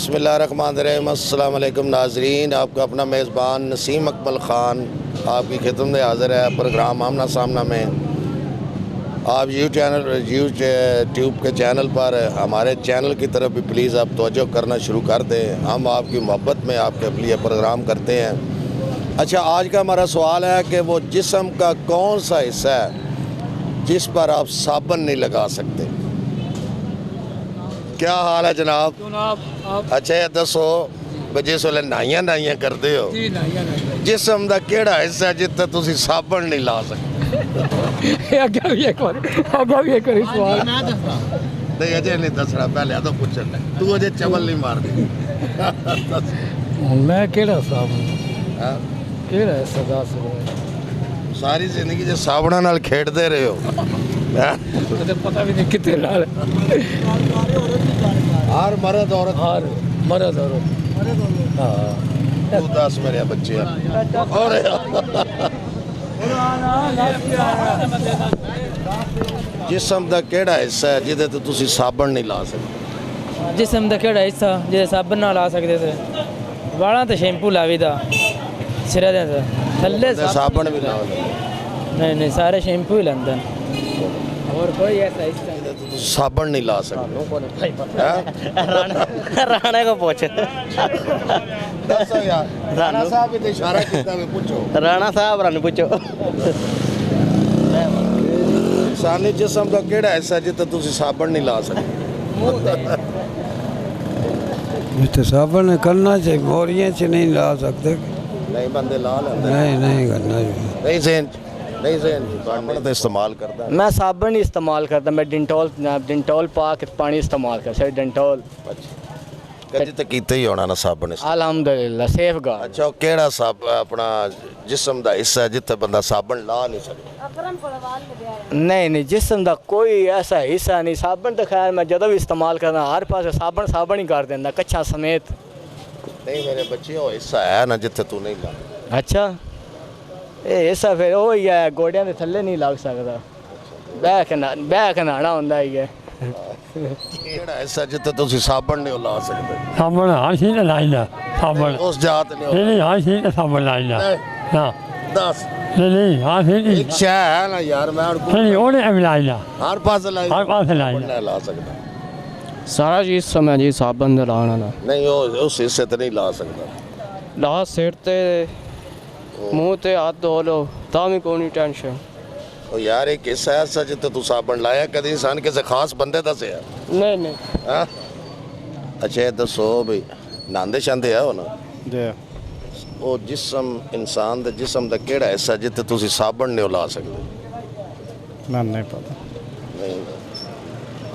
बिस्मिल्लाहिर्रहमानिर्रहीम। अस्सलाम वालेकुम नाज़रीन, आपका अपना मेज़बान नसीम अकमल ख़ान आपकी खिदमत में हाज़िर है। प्रोग्राम आमना सामना में आप यूट्यूब के चैनल पर हमारे चैनल की तरफ भी प्लीज़ आप तवज्जो करना शुरू कर दें। हम आपकी मोहब्बत में आपके लिए प्रोग्राम करते हैं। अच्छा, आज का हमारा सवाल है कि वो जिस्म का कौन सा हिस्सा है जिस पर आप साबुन नहीं लगा सकते। क्या हाल है जनाब? अच्छा ये दसो जिस वे नाइया करते हो जिस्म का केड़ा हिस्सा जिते तुसी साबुन नहीं ला सकते? नहीं अजे नहीं दसना, पहले तो पूछना तू अजे चवल नहीं मार दी। मैं केड़ा साबुन केड़ा हिस्सा दस सारी जिंदगी जो साबुना नाल खेडते रहे हो पता भी नहीं कितने लाल हर मर्द औरत हाँ तू दस मेरे बच्चे और जिस्म का केड़ा हिस्सा है जिदे ते तुसी साबुन नहीं ला सकते? जिस्म का केड़ा हिस्सा जिदे साबुन ना ला सकते थे? वाला तो शैम्पू लावी था सिरा दे थल्ले साबुन भी ला नहीं सारे शैम्पू ही लाते और कोई ऐसा हिस्सा साबुन नहीं ला सकते। राणा को पूछ दसो यार, राणा साहब ने इशारा किया, मैं पूछो राणा साहब रानू पूछो इंसानी जिस्म का केड़ा हिस्सा जिते तुसी साबुन नहीं ला सकते? तो साबुन करना चाहिए, बोरियां से नहीं ला सकते। नहीं बंदे ला लेंदे। नहीं करना चाहिए। नहीं साबुन तो इस्तेमाल करता है। मैं साबुन नहीं इस्तेमाल करता, मैं डिंटोल पा के पानी इस्तेमाल करता डिंटोल। अच्छा कदी तो कीते ही होना ना साबुन इस्तेमाल? अल्हम्दुलिल्लाह सेफ गार्ड। अच्छा केड़ा अपना जिस्म का हिस्सा है जिते बंदा साबुन ला नहीं सकता? नहीं जिस्म का कोई ऐसा हिस्सा नहीं। साबुन तो खैर मैं जदों भी इस्तेमाल करना हर पास साबुन ही कर देना कच्छा समेत। नहीं मेरे बच्चे वो हिस्सा है ना जिते तू नहीं ला। अच्छा ये हिस्सा फिर वो ही है गोडियां के थल्ले नहीं लग सकता, बह के नहाना होंदा ही है। केड़ा हिस्सा जिते तुसी साबुन नहीं ला सकते? साबुन हाँ सी लाइना साबुन उस जात नहीं हाँ सी साबुन लाइना हाँ दस नहीं हाँ सी एक शय है ना यार, मैं नहीं उन्हें लाइना हर पास लाई हर पास लाइना नहीं ला सकता। सारा चीज समय जी साबुन दे लाना ना नहीं उस हिस्से ते नहीं ला सकता। ला सिर ते मुंह ते हाथ धो लो तां भी कोई टेंशन। ओ यार एक हिस्सा ऐसा जिते तू साबुन लाया कभी इंसान किसी खास बंदे दसे है? नहीं हाँ अच्छा ये दसो भाई नांदे शांदे है हो ना दे वो जिस्म इंसान दे जिस्म दा केड़ा हिस्सा जिते तुसी साबुन नहीं ला सकते? ना नहीं पता नहीं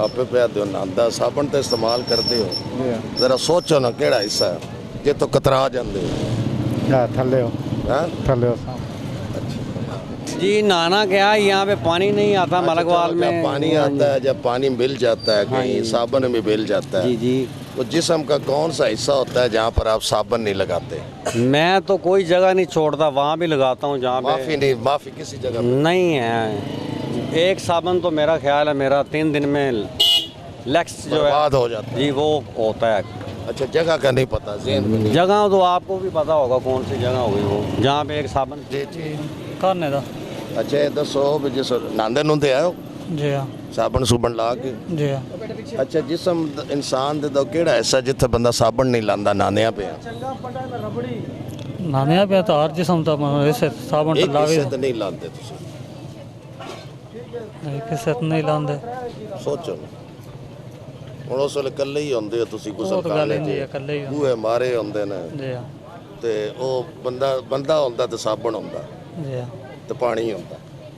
आपे पे दो नांदा साबुन तो इस्तेमाल करते हो, जरा सोचो ना केड़ा हिस्सा है जे तो कतरा जाते हो। थल्ले हो हाँ थल्ले हो जी नहाना क्या यहाँ पे पानी नहीं आता मलकवाल में। जब पानी आता है, जब पानी मिल जाता है कहीं साबुन भी मिल जाता है जी जी तो जिस्म का कौन सा हिस्सा होता है जहाँ पर आप साबुन नहीं लगाते? मैं तो कोई जगह नहीं छोड़ता, वहाँ भी लगाता हूँ जहाँ माफी नहीं, माफी किसी जगह पे नहीं है। एक साबुन तो मेरा ख्याल है मेरा 3 दिन में लेक्स जो है बर्बाद हो जाता है। जी वो होता है। अच्छा जगह का नहीं पता, ज़हन में नहीं। जगह तो आपको भी पता होगा कौन सी जगह होगी वो जहाँ पे एक साबुन जी जी करने दा अच्छा ये दसो भी जिस नांदे नुंदे आयो जी हां साबुन सुबन ला के? जी हां। अच्छा जिस्म इंसान दे दा केड़ा हिस्सा जिथे बंदा साबुन नहीं लांदा नानिया पे? नानिया पे तो हर जिस्म तो ऐसे साबुन एक तो लावे हिस्से ते नहीं लांदे तुसी, किसे नहीं लांदे। सोचो ना ਹੁਣ ਉਸ ਵੇਲੇ ਇਕੱਲੇ ਹੀ ਹੁੰਦੇ ਹੋ ਤੁਸੀਂ ਗੁਸਲ ਉਹ ਤਾਂ ਕਰ ਗੱਲ ਲੈਂਦੇ ਨਹੀਂ ਹੈ, ਇਕੱਲੇ ਹੀ ਬੂਹੇ ਮਾਰੇ ਹੁੰਦੇ ਨੇ जी हाँ ਤੇ ਉਹ ਬੰਦਾ ਹੁੰਦਾ ਤੇ ਸਾਬਣ ਹੁੰਦਾ जी हाँ ਤੇ ਪਾਣੀ ਹੁੰਦਾ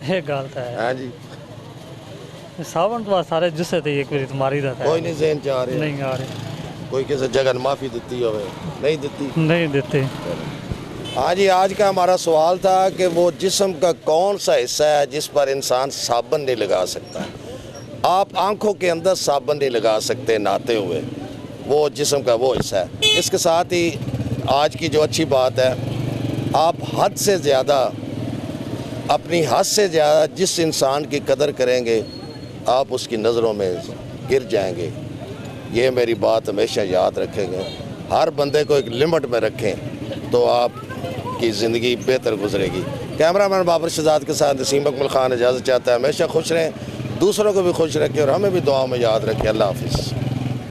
ये गल तो है। ਹੈ ਜੀ। साबुन तो सारे जिससे तो एक बार मारी रहता ਕੋਈ है ਨਹੀਂ ਜ਼ਹਿਨ ਚ ਆ ਰਿਹਾ नहीं आ रहे ਕੋਈ ਕਿਸੇ जगह माफ़ी ਦਿੱਤੀ ਹੋਵੇ नहीं ਦਿੱਤੀ? नहीं देते। हाँ जी आज का हमारा सवाल था कि वो जिस्म का कौन सा हिस्सा है जिस पर इंसान साबुन नहीं लगा सकता? आप आंखों के अंदर साबुन नहीं लगा सकते नहाते हुए, वो जिस्म का वो हिस्सा है। इसके साथ ही आज की जो अच्छी बात है, आप हद से ज़्यादा अपनी हद से ज़्यादा जिस इंसान की कदर करेंगे आप उसकी नज़रों में गिर जाएंगे। ये मेरी बात हमेशा याद रखेंगे। हर बंदे को एक लिमिट में रखें तो आपकी ज़िंदगी बेहतर गुजरेगी। कैमरामैन बाबर शहजाद के साथ नसीम अकमल खान इजाज़त चाहता है। हमेशा खुश रहें, दूसरों को भी खुश रखें और हमें भी दुआ में याद रखें। अल्लाह हाफिज़।